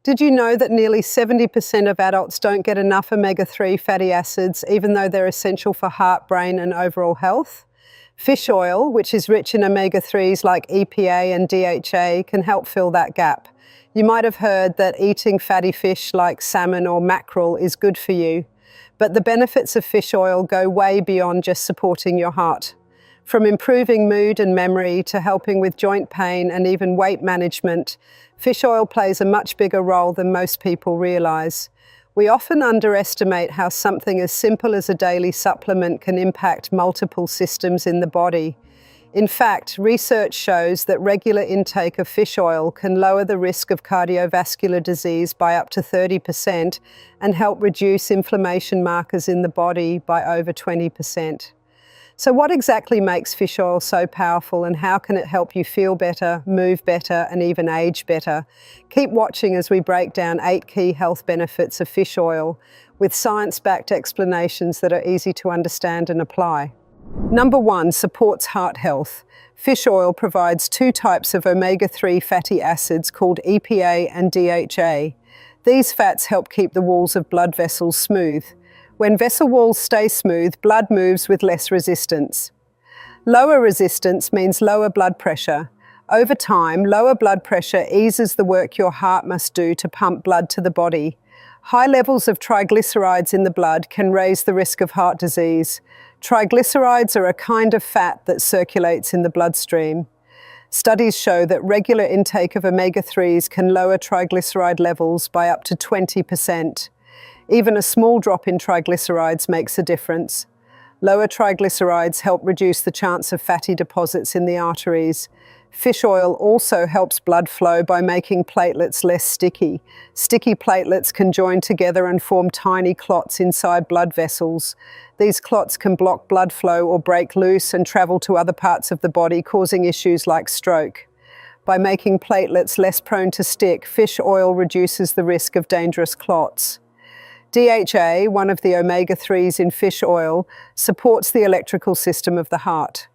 Did you know that nearly 70% of adults don't get enough omega-3 fatty acids, even though they're essential for heart, brain, and overall health? Fish oil, which is rich in omega-3s like EPA and DHA, can help fill that gap. You might have heard that eating fatty fish like salmon or mackerel is good for you, but the benefits of fish oil go way beyond just supporting your heart. From improving mood and memory to helping with joint pain and even weight management, fish oil plays a much bigger role than most people realize. We often underestimate how something as simple as a daily supplement can impact multiple systems in the body. In fact, research shows that regular intake of fish oil can lower the risk of cardiovascular disease by up to 30% and help reduce inflammation markers in the body by over 20%. So what exactly makes fish oil so powerful, and how can it help you feel better, move better, and even age better? Keep watching as we break down 8 key health benefits of fish oil with science-backed explanations that are easy to understand and apply. Number 1, supports heart health. Fish oil provides 2 types of omega-3 fatty acids called EPA and DHA. These fats help keep the walls of blood vessels smooth. When vessel walls stay smooth, blood moves with less resistance. Lower resistance means lower blood pressure. Over time, lower blood pressure eases the work your heart must do to pump blood to the body. High levels of triglycerides in the blood can raise the risk of heart disease. Triglycerides are a kind of fat that circulates in the bloodstream. Studies show that regular intake of omega-3s can lower triglyceride levels by up to 20%. Even a small drop in triglycerides makes a difference. Lower triglycerides help reduce the chance of fatty deposits in the arteries. Fish oil also helps blood flow by making platelets less sticky. Sticky platelets can join together and form tiny clots inside blood vessels. These clots can block blood flow or break loose and travel to other parts of the body, causing issues like stroke. By making platelets less prone to stick, fish oil reduces the risk of dangerous clots. DHA, one of the omega-3s in fish oil, supports the electrical system of the heart.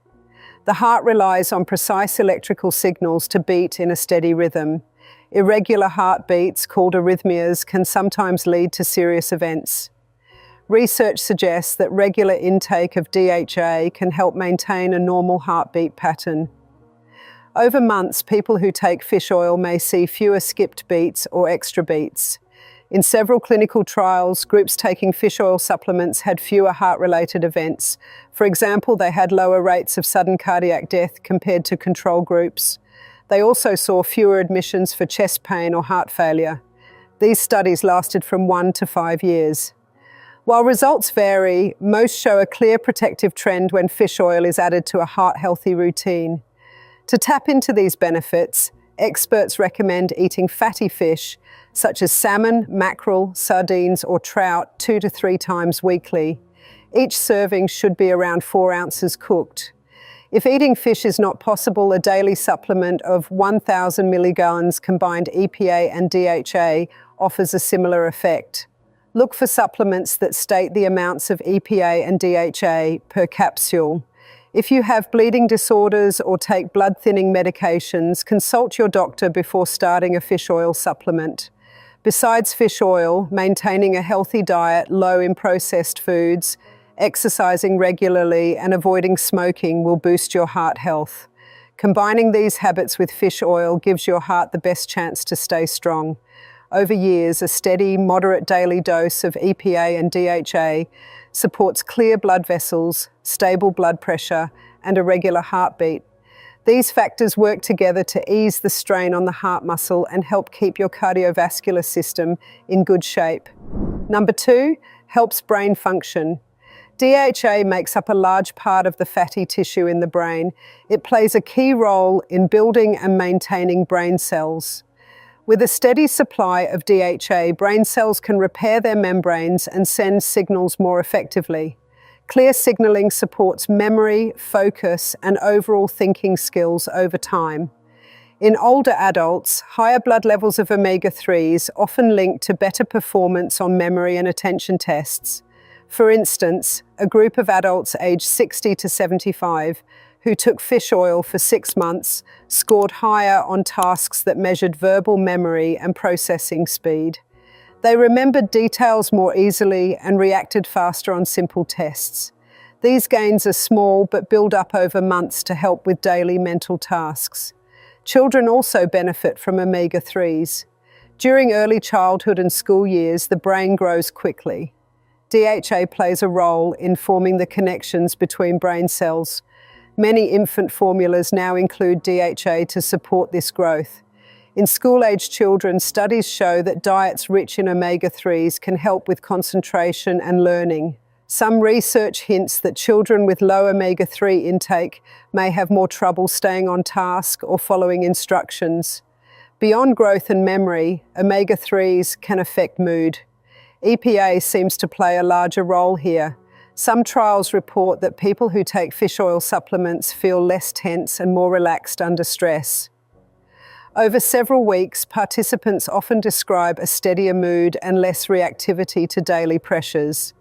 The heart relies on precise electrical signals to beat in a steady rhythm. Irregular heartbeats, called arrhythmias, can sometimes lead to serious events. Research suggests that regular intake of DHA can help maintain a normal heartbeat pattern. Over months, people who take fish oil may see fewer skipped beats or extra beats. In several clinical trials, groups taking fish oil supplements had fewer heart-related events. For example, they had lower rates of sudden cardiac death compared to control groups. They also saw fewer admissions for chest pain or heart failure. These studies lasted from 1 to 5 years. While results vary, most show a clear protective trend when fish oil is added to a heart-healthy routine. To tap into these benefits, experts recommend eating fatty fish, such as salmon, mackerel, sardines, or trout 2 to 3 times weekly. Each serving should be around 4 ounces cooked. If eating fish is not possible, a daily supplement of 1,000 milligrams combined EPA and DHA offers a similar effect. Look for supplements that state the amounts of EPA and DHA per capsule. If you have bleeding disorders or take blood-thinning medications, consult your doctor before starting a fish oil supplement. Besides fish oil, maintaining a healthy diet low in processed foods, exercising regularly, and avoiding smoking will boost your heart health. Combining these habits with fish oil gives your heart the best chance to stay strong. Over years, a steady, moderate daily dose of EPA and DHA supports clear blood vessels, stable blood pressure, and a regular heartbeat. These factors work together to ease the strain on the heart muscle and help keep your cardiovascular system in good shape. Number 2, helps brain function. DHA makes up a large part of the fatty tissue in the brain. It plays a key role in building and maintaining brain cells. With a steady supply of DHA, brain cells can repair their membranes and send signals more effectively. Clear signaling supports memory, focus, and overall thinking skills over time. In older adults, higher blood levels of omega-3s often link to better performance on memory and attention tests. For instance, a group of adults aged 60 to 75 who took fish oil for 6 months scored higher on tasks that measured verbal memory and processing speed. They remembered details more easily and reacted faster on simple tests. These gains are small but build up over months to help with daily mental tasks. Children also benefit from omega-3s. During early childhood and school years, the brain grows quickly. DHA plays a role in forming the connections between brain cells. Many infant formulas now include DHA to support this growth. In school-aged children, studies show that diets rich in omega-3s can help with concentration and learning. Some research hints that children with low omega-3 intake may have more trouble staying on task or following instructions. Beyond growth and memory, omega-3s can affect mood. EPA seems to play a larger role here. Some trials report that people who take fish oil supplements feel less tense and more relaxed under stress. Over several weeks, participants often describe a steadier mood and less reactivity to daily pressures.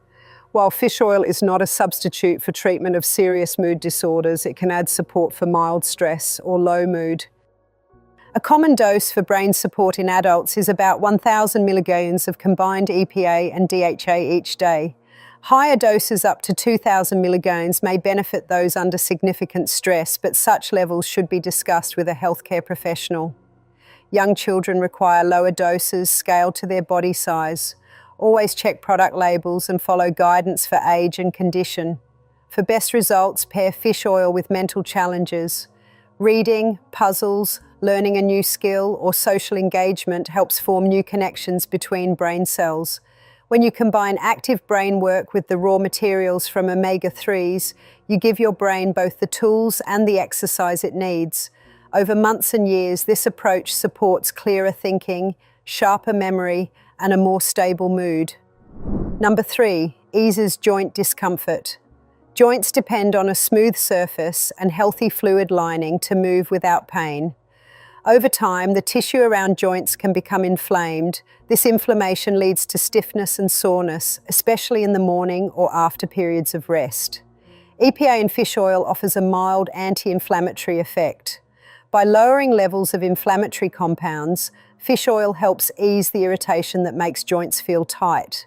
While fish oil is not a substitute for treatment of serious mood disorders, it can add support for mild stress or low mood. A common dose for brain support in adults is about 1,000 milligrams of combined EPA and DHA each day. Higher doses up to 2,000 milligrams may benefit those under significant stress, but such levels should be discussed with a healthcare professional. Young children require lower doses scaled to their body size. Always check product labels and follow guidance for age and condition. For best results, pair fish oil with mental challenges. Reading, puzzles, learning a new skill, or social engagement helps form new connections between brain cells. When you combine active brain work with the raw materials from omega-3s, you give your brain both the tools and the exercise it needs. Over months and years, this approach supports clearer thinking, sharper memory, and a more stable mood. Number 3, eases joint discomfort. Joints depend on a smooth surface and healthy fluid lining to move without pain. Over time, the tissue around joints can become inflamed. This inflammation leads to stiffness and soreness, especially in the morning or after periods of rest. EPA in fish oil offers a mild anti-inflammatory effect. By lowering levels of inflammatory compounds, fish oil helps ease the irritation that makes joints feel tight.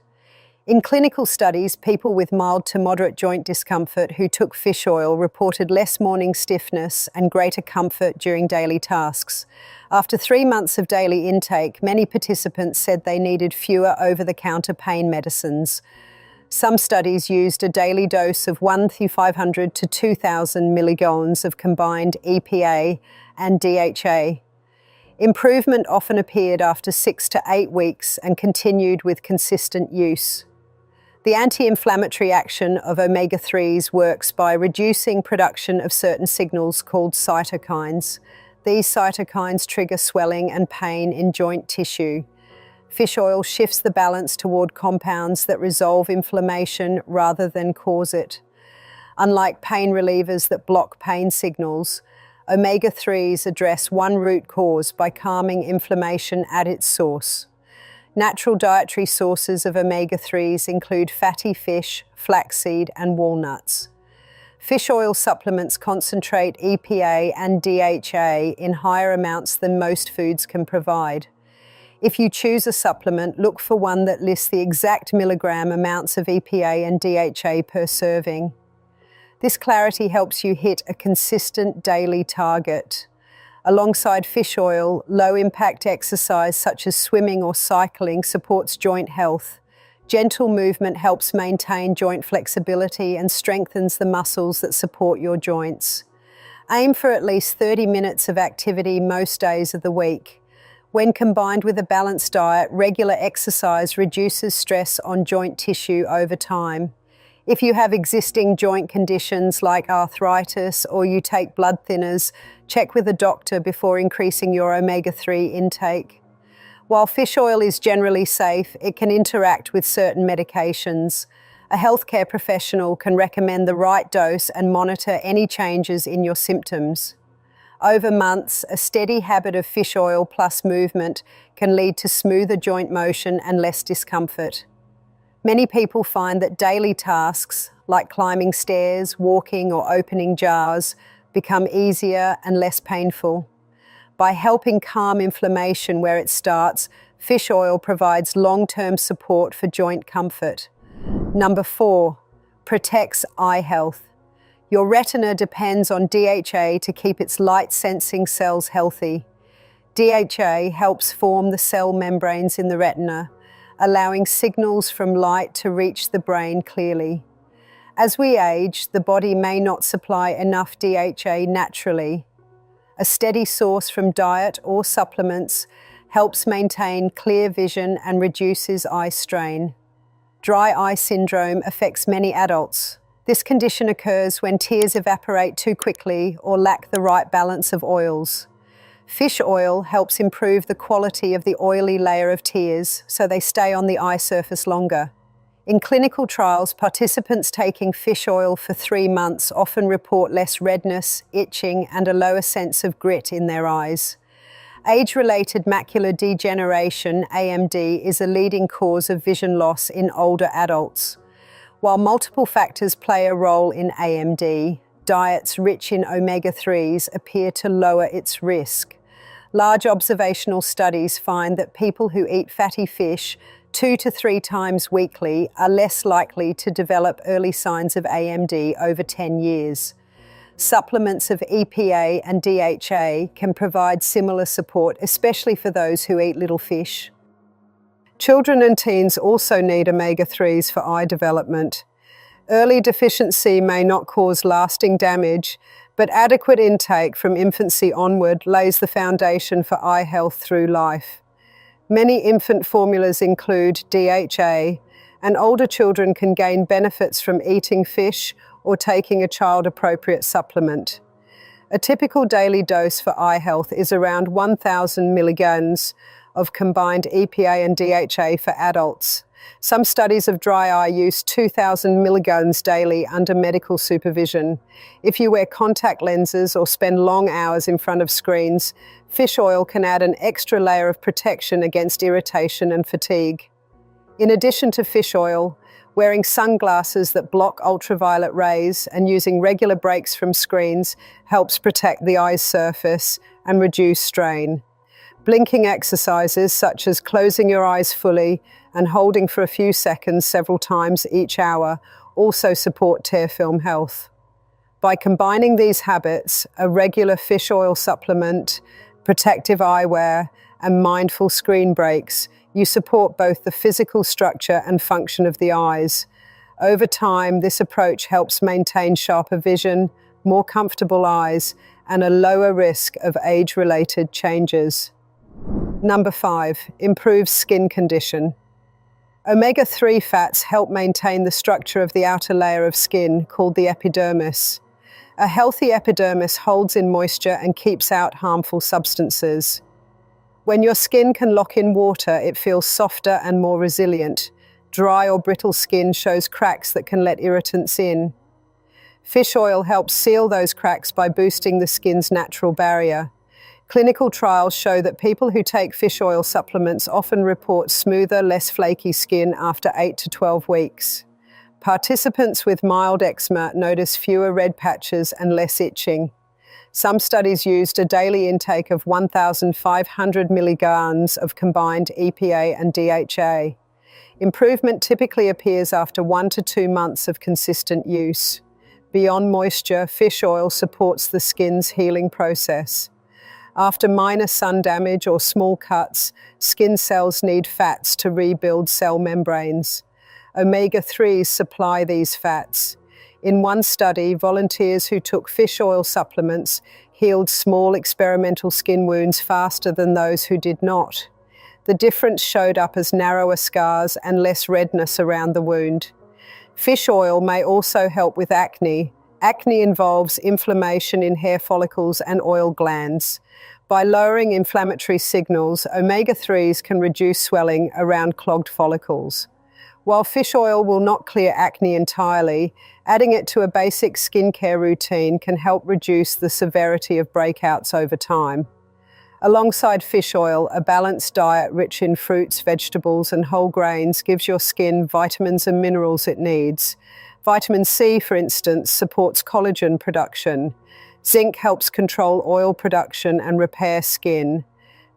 In clinical studies, people with mild to moderate joint discomfort who took fish oil reported less morning stiffness and greater comfort during daily tasks. After 3 months of daily intake, many participants said they needed fewer over-the-counter pain medicines. Some studies used a daily dose of 1,500 to 2,000 milligrams of combined EPA and DHA. Improvement often appeared after 6 to 8 weeks and continued with consistent use. The anti-inflammatory action of omega-3s works by reducing production of certain signals called cytokines. These cytokines trigger swelling and pain in joint tissue. Fish oil shifts the balance toward compounds that resolve inflammation rather than cause it. Unlike pain relievers that block pain signals, omega-3s address one root cause by calming inflammation at its source. Natural dietary sources of omega-3s include fatty fish, flaxseed, and walnuts. Fish oil supplements concentrate EPA and DHA in higher amounts than most foods can provide. If you choose a supplement, look for one that lists the exact milligram amounts of EPA and DHA per serving. This clarity helps you hit a consistent daily target. Alongside fish oil, low-impact exercise such as swimming or cycling supports joint health. Gentle movement helps maintain joint flexibility and strengthens the muscles that support your joints. Aim for at least 30 minutes of activity most days of the week. When combined with a balanced diet, regular exercise reduces stress on joint tissue over time. If you have existing joint conditions like arthritis or you take blood thinners, check with a doctor before increasing your omega-3 intake. While fish oil is generally safe, it can interact with certain medications. A healthcare professional can recommend the right dose and monitor any changes in your symptoms. Over months, a steady habit of fish oil plus movement can lead to smoother joint motion and less discomfort. Many people find that daily tasks, like climbing stairs, walking, or opening jars, become easier and less painful. By helping calm inflammation where it starts, fish oil provides long-term support for joint comfort. Number 4, protects eye health. Your retina depends on DHA to keep its light-sensing cells healthy. DHA helps form the cell membranes in the retina, allowing signals from light to reach the brain clearly. As we age, the body may not supply enough DHA naturally. A steady source from diet or supplements helps maintain clear vision and reduces eye strain. Dry eye syndrome affects many adults. This condition occurs when tears evaporate too quickly or lack the right balance of oils. Fish oil helps improve the quality of the oily layer of tears so they stay on the eye surface longer. In clinical trials, participants taking fish oil for 3 months often report less redness, itching, and a lower sense of grit in their eyes. Age-related macular degeneration, AMD, is a leading cause of vision loss in older adults. While multiple factors play a role in AMD, diets rich in omega-3s appear to lower its risk. Large observational studies find that people who eat fatty fish 2 to 3 times weekly are less likely to develop early signs of AMD over 10 years. Supplements of EPA and DHA can provide similar support, especially for those who eat little fish. Children and teens also need omega-3s for eye development. Early deficiency may not cause lasting damage, but adequate intake from infancy onward lays the foundation for eye health through life. Many infant formulas include DHA, and older children can gain benefits from eating fish or taking a child-appropriate supplement. A typical daily dose for eye health is around 1,000 milligrams of combined EPA and DHA for adults. Some studies of dry eye use 2,000 milligrams daily under medical supervision. If you wear contact lenses or spend long hours in front of screens, fish oil can add an extra layer of protection against irritation and fatigue. In addition to fish oil, wearing sunglasses that block ultraviolet rays and using regular breaks from screens helps protect the eye's surface and reduce strain. Blinking exercises such as closing your eyes fully and holding for a few seconds several times each hour also support tear film health. By combining these habits, a regular fish oil supplement, protective eyewear, and mindful screen breaks, you support both the physical structure and function of the eyes. Over time, this approach helps maintain sharper vision, more comfortable eyes, and a lower risk of age-related changes. Number 5, improves skin condition. Omega-3 fats help maintain the structure of the outer layer of skin, called the epidermis. A healthy epidermis holds in moisture and keeps out harmful substances. When your skin can lock in water, it feels softer and more resilient. Dry or brittle skin shows cracks that can let irritants in. Fish oil helps seal those cracks by boosting the skin's natural barrier. Clinical trials show that people who take fish oil supplements often report smoother, less flaky skin after 8 to 12 weeks. Participants with mild eczema notice fewer red patches and less itching. Some studies used a daily intake of 1,500 milligrams of combined EPA and DHA. Improvement typically appears after 1 to 2 months of consistent use. Beyond moisture, fish oil supports the skin's healing process. After minor sun damage or small cuts, skin cells need fats to rebuild cell membranes. Omega-3s supply these fats. In one study, volunteers who took fish oil supplements healed small experimental skin wounds faster than those who did not. The difference showed up as narrower scars and less redness around the wound. Fish oil may also help with acne. Acne involves inflammation in hair follicles and oil glands. By lowering inflammatory signals, omega-3s can reduce swelling around clogged follicles. While fish oil will not clear acne entirely, adding it to a basic skincare routine can help reduce the severity of breakouts over time. Alongside fish oil, a balanced diet rich in fruits, vegetables, and whole grains gives your skin vitamins and minerals it needs. Vitamin C, for instance, supports collagen production. Zinc helps control oil production and repair skin.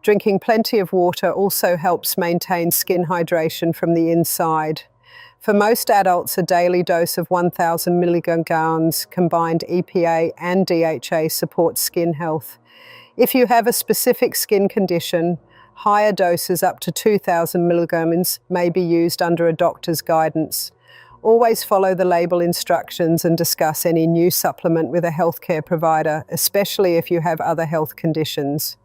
Drinking plenty of water also helps maintain skin hydration from the inside. For most adults, a daily dose of 1,000 milligrams combined EPA and DHA supports skin health. If you have a specific skin condition, higher doses up to 2,000 milligrams may be used under a doctor's guidance. Always follow the label instructions and discuss any new supplement with a healthcare provider, especially if you have other health conditions.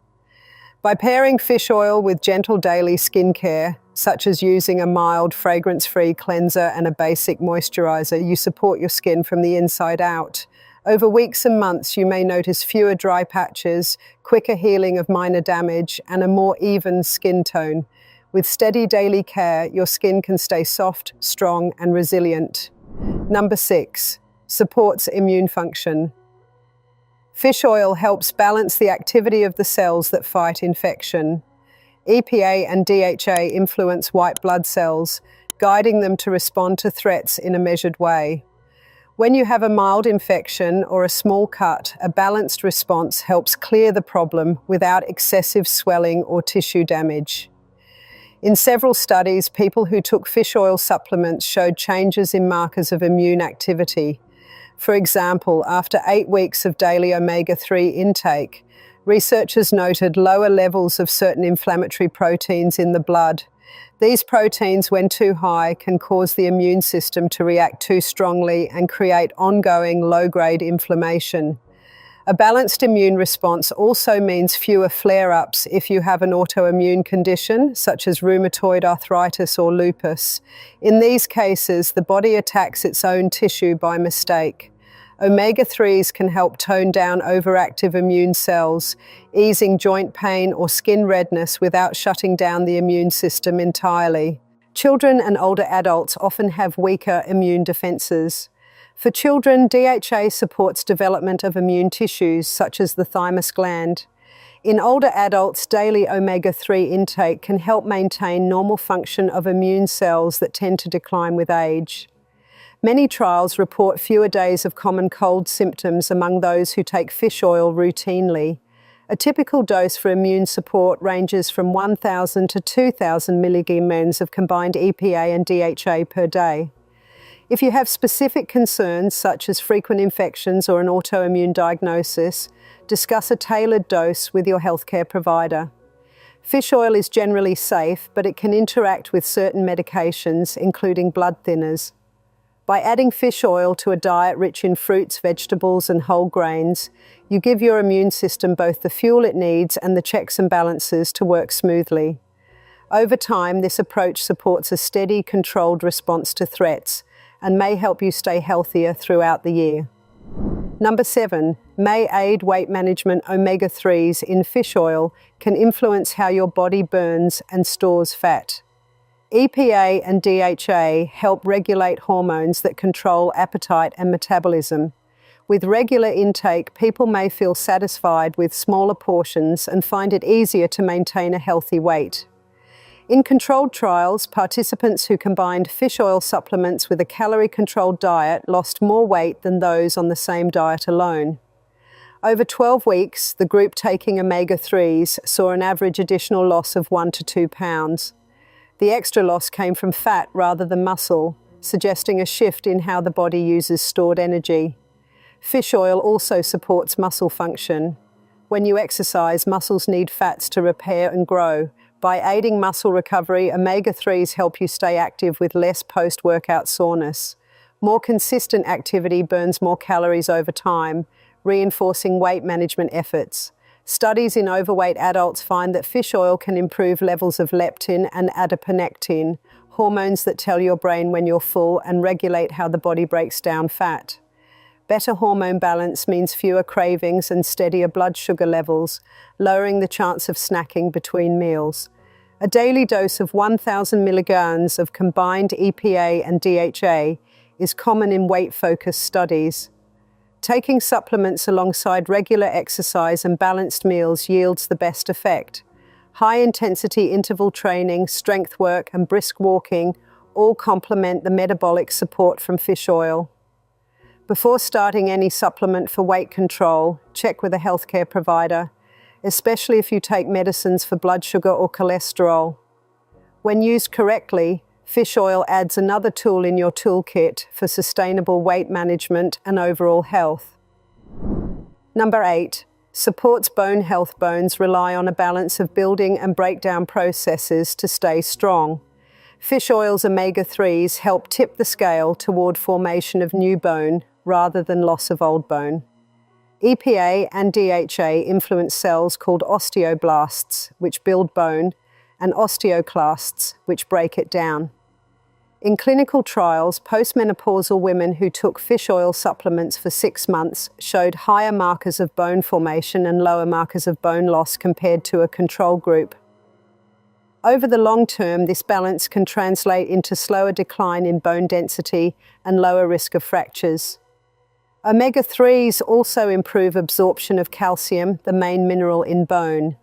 By pairing fish oil with gentle daily skincare, such as using a mild, fragrance-free cleanser and a basic moisturizer, you support your skin from the inside out. Over weeks and months, you may notice fewer dry patches, quicker healing of minor damage, and a more even skin tone. With steady daily care, your skin can stay soft, strong, and resilient. Number 6, supports immune function. Fish oil helps balance the activity of the cells that fight infection. EPA and DHA influence white blood cells, guiding them to respond to threats in a measured way. When you have a mild infection or a small cut, a balanced response helps clear the problem without excessive swelling or tissue damage. In several studies, people who took fish oil supplements showed changes in markers of immune activity. For example, after 8 weeks of daily omega-3 intake, researchers noted lower levels of certain inflammatory proteins in the blood. These proteins, when too high, can cause the immune system to react too strongly and create ongoing low-grade inflammation. A balanced immune response also means fewer flare-ups if you have an autoimmune condition, such as rheumatoid arthritis or lupus. In these cases, the body attacks its own tissue by mistake. Omega-3s can help tone down overactive immune cells, easing joint pain or skin redness without shutting down the immune system entirely. Children and older adults often have weaker immune defenses. For children, DHA supports development of immune tissues, such as the thymus gland. In older adults, daily omega-3 intake can help maintain normal function of immune cells that tend to decline with age. Many trials report fewer days of common cold symptoms among those who take fish oil routinely. A typical dose for immune support ranges from 1,000 to 2,000 milligrams of combined EPA and DHA per day. If you have specific concerns, such as frequent infections or an autoimmune diagnosis, discuss a tailored dose with your healthcare provider. Fish oil is generally safe, but it can interact with certain medications, including blood thinners. By adding fish oil to a diet rich in fruits, vegetables, and whole grains, you give your immune system both the fuel it needs and the checks and balances to work smoothly. Over time, this approach supports a steady, controlled response to threats, and may help you stay healthier throughout the year. Number 7, may aid weight management. Omega-3s in fish oil can influence how your body burns and stores fat. EPA and DHA help regulate hormones that control appetite and metabolism. With regular intake, people may feel satisfied with smaller portions and find it easier to maintain a healthy weight. In controlled trials, participants who combined fish oil supplements with a calorie-controlled diet lost more weight than those on the same diet alone. Over 12 weeks, the group taking omega-3s saw an average additional loss of 1 to 2 pounds. The extra loss came from fat rather than muscle, suggesting a shift in how the body uses stored energy. Fish oil also supports muscle function. When you exercise, muscles need fats to repair and grow. By aiding muscle recovery, omega-3s help you stay active with less post-workout soreness. More consistent activity burns more calories over time, reinforcing weight management efforts. Studies in overweight adults find that fish oil can improve levels of leptin and adiponectin, hormones that tell your brain when you're full and regulate how the body breaks down fat. Better hormone balance means fewer cravings and steadier blood sugar levels, lowering the chance of snacking between meals. A daily dose of 1,000 milligrams of combined EPA and DHA is common in weight-focused studies. Taking supplements alongside regular exercise and balanced meals yields the best effect. High-intensity interval training, strength work, and brisk walking all complement the metabolic support from fish oil. Before starting any supplement for weight control, check with a healthcare provider, especially if you take medicines for blood sugar or cholesterol. When used correctly, fish oil adds another tool in your toolkit for sustainable weight management and overall health. Number 8. Supports bone health. Bones rely on a balance of building and breakdown processes to stay strong. Fish oil's omega-3s help tip the scale toward formation of new bone rather than loss of old bone. EPA and DHA influence cells called osteoblasts, which build bone, and osteoclasts, which break it down. In clinical trials, postmenopausal women who took fish oil supplements for 6 months showed higher markers of bone formation and lower markers of bone loss compared to a control group. Over the long term, this balance can translate into slower decline in bone density and lower risk of fractures. Omega-3s also improve absorption of calcium, the main mineral in bone.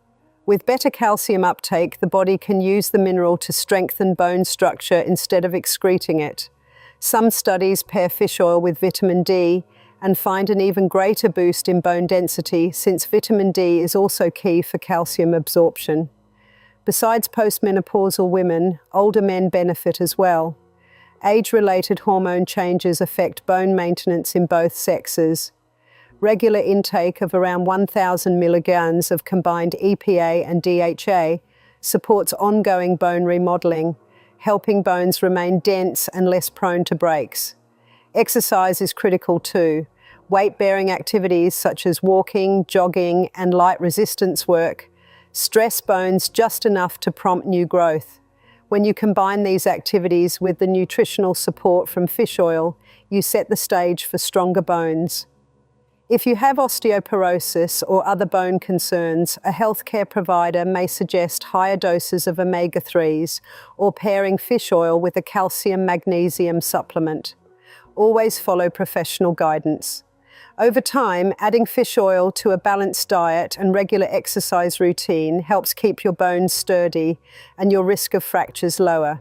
With better calcium uptake, the body can use the mineral to strengthen bone structure instead of excreting it. Some studies pair fish oil with vitamin D and find an even greater boost in bone density, since vitamin D is also key for calcium absorption. Besides postmenopausal women, older men benefit as well. Age-related hormone changes affect bone maintenance in both sexes. Regular intake of around 1,000 milligrams of combined EPA and DHA supports ongoing bone remodeling, helping bones remain dense and less prone to breaks. Exercise is critical too. Weight-bearing activities such as walking, jogging, and light resistance work stress bones just enough to prompt new growth. When you combine these activities with the nutritional support from fish oil, you set the stage for stronger bones. If you have osteoporosis or other bone concerns, a healthcare provider may suggest higher doses of omega-3s or pairing fish oil with a calcium-magnesium supplement. Always follow professional guidance. Over time, adding fish oil to a balanced diet and regular exercise routine helps keep your bones sturdy and your risk of fractures lower.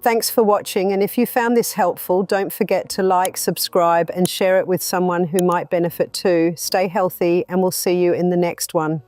Thanks for watching, and if you found this helpful, don't forget to like, subscribe, and share it with someone who might benefit too. Stay healthy, and we'll see you in the next one.